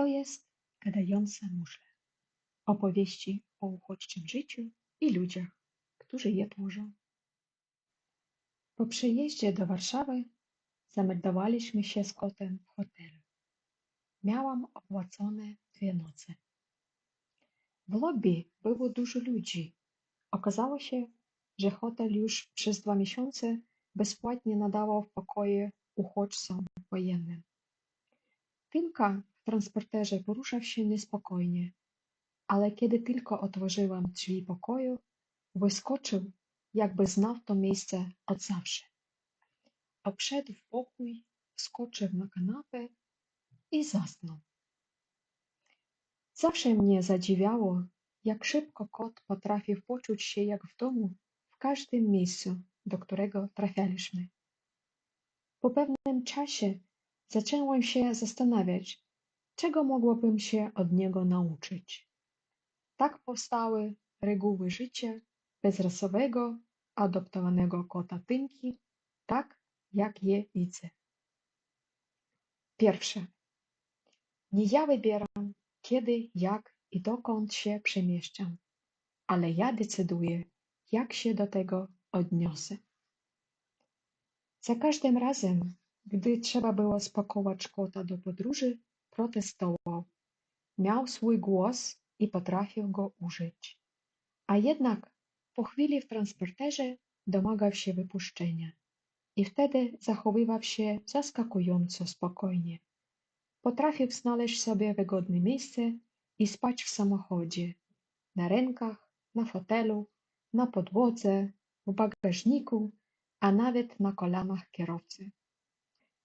To jest gadająca muszla. Opowieści o uchodźczym życiu i ludziach, którzy je tworzą. Po przyjeździe do Warszawy zameldowaliśmy się z kotem w hotelu. Miałam opłacone 2 noce. W lobby było dużo ludzi. Okazało się, że hotel już przez 2 miesiące bezpłatnie nadawał pokoje uchodźcom wojennym. Tymka w transporterze poruszał się niespokojnie, ale kiedy tylko otworzyłam drzwi pokoju, wyskoczył, jakby znał to miejsce od zawsze. Obszedł w pokój, wskoczył na kanapę i zasnął. Zawsze mnie zadziwiało, jak szybko kot potrafił poczuć się jak w domu w każdym miejscu, do którego trafialiśmy. Po pewnym czasie zaczęłam się zastanawiać, czego mogłabym się od niego nauczyć. Tak powstały reguły życia bezrasowego, adoptowanego kota Tymki, tak jak je widzę. Pierwsze. Nie ja wybieram, kiedy, jak i dokąd się przemieszczam, ale ja decyduję, jak się do tego odniosę. Za każdym razem, gdy trzeba było spakować kota do podróży, protestował. Miał swój głos i potrafił go użyć. A jednak po chwili w transporterze domagał się wypuszczenia i wtedy zachowywał się zaskakująco spokojnie. Potrafił znaleźć sobie wygodne miejsce i spać w samochodzie, na rękach, na fotelu, na podłodze, w bagażniku, a nawet na kolanach kierowcy.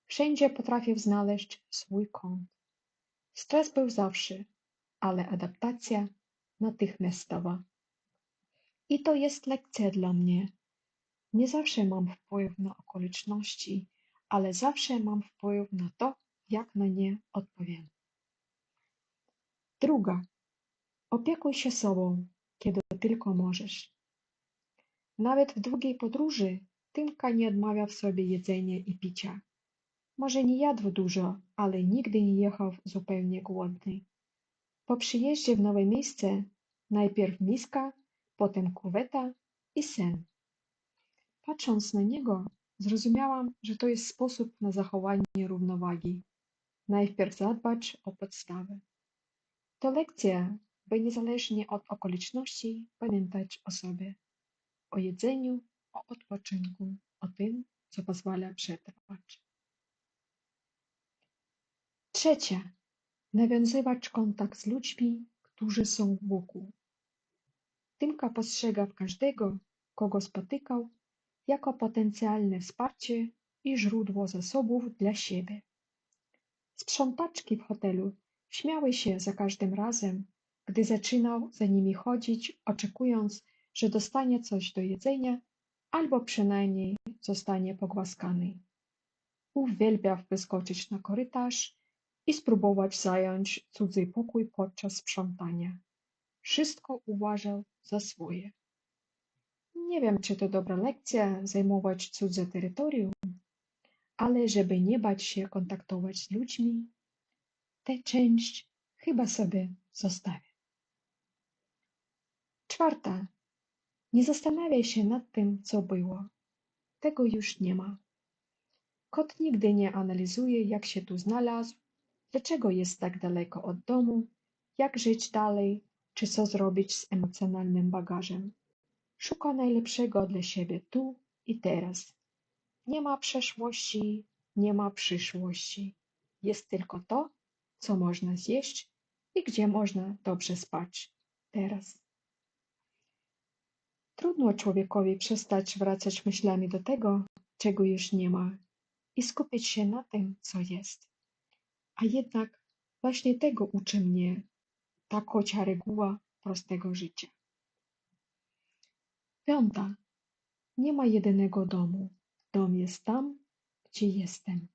Wszędzie potrafił znaleźć swój kąt. Stres był zawsze, ale adaptacja natychmiastowa. I to jest lekcja dla mnie. Nie zawsze mam wpływ na okoliczności, ale zawsze mam wpływ na to, jak na nie odpowiem. Druga. Opiekuj się sobą, kiedy tylko możesz. Nawet w długiej podróży Tymka nie odmawiał sobie jedzenia i picia. Może nie jadł dużo, ale nigdy nie jechał zupełnie głodny. Po przyjeździe w nowe miejsce najpierw miska, potem kuweta i sen. Patrząc na niego, zrozumiałam, że to jest sposób na zachowanie równowagi. Najpierw zadbać o podstawę. To lekcja, by niezależnie od okoliczności pamiętać o sobie, o jedzeniu, o odpoczynku, o tym, co pozwala przetrwać. Trzecia. Nawiązywać kontakt z ludźmi, którzy są wokół. Tymka postrzegał każdego, kogo spotykał, jako potencjalne wsparcie i źródło zasobów dla siebie. Sprzątaczki w hotelu śmiały się za każdym razem, gdy zaczynał za nimi chodzić, oczekując, że dostanie coś do jedzenia albo przynajmniej zostanie pogłaskany. Uwielbiał wyskoczyć na korytarz i spróbować zająć cudzy pokój podczas sprzątania. Wszystko uważał za swoje. Nie wiem, czy to dobra lekcja zajmować cudze terytorium, ale żeby nie bać się kontaktować z ludźmi, tę część chyba sobie zostawię. Czwarta. Nie zastanawiaj się nad tym, co było. Tego już nie ma. Kot nigdy nie analizuje, jak się tu znalazł, dlaczego jest tak daleko od domu, jak żyć dalej, czy co zrobić z emocjonalnym bagażem. Szuka najlepszego dla siebie tu i teraz. Nie ma przeszłości, nie ma przyszłości. Jest tylko to, co można zjeść i gdzie można dobrze spać. Teraz. Trudno człowiekowi przestać wracać myślami do tego, czego już nie ma i skupić się na tym, co jest. A jednak właśnie tego uczy mnie ta kocia reguła prostego życia. Piąta. Nie ma jedynego domu. Dom jest tam, gdzie jestem.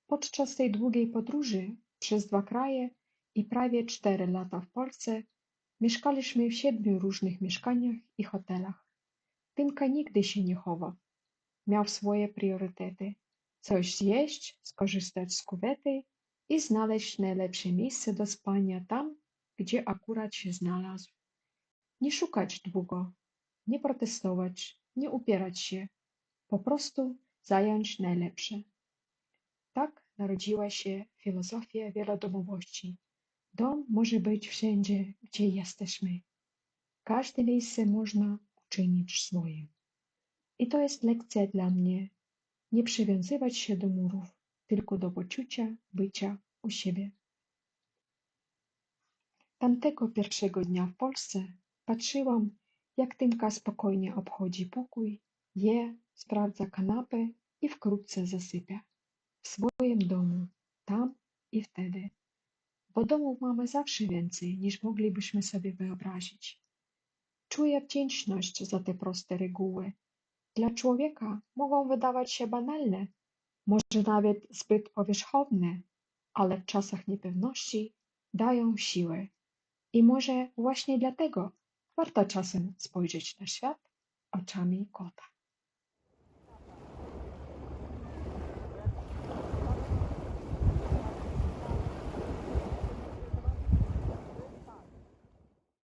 Podczas tej długiej podróży przez 2 kraje i prawie 4 lata w Polsce mieszkaliśmy w 7 różnych mieszkaniach i hotelach. Tymka nigdy się nie chował. Miał swoje priorytety. Coś zjeść, skorzystać z kuwety i znaleźć najlepsze miejsce do spania tam, gdzie akurat się znalazł. Nie szukać długo, nie protestować, nie upierać się, po prostu zająć najlepsze. Tak narodziła się filozofia wielodomowości. Dom może być wszędzie, gdzie jesteśmy. Każde miejsce można uczynić swoim. I to jest lekcja dla mnie. Nie przywiązywać się do murów, tylko do poczucia bycia u siebie. Tamtego pierwszego dnia w Polsce patrzyłam, jak Tymka spokojnie obchodzi pokój, je, sprawdza kanapę i wkrótce zasypia. W swoim domu, tam i wtedy. Bo domów mamy zawsze więcej, niż moglibyśmy sobie wyobrazić. Czuję wdzięczność za te proste reguły. Dla człowieka mogą wydawać się banalne, może nawet zbyt powierzchowne, ale w czasach niepewności dają siłę. I może właśnie dlatego warto czasem spojrzeć na świat oczami kota.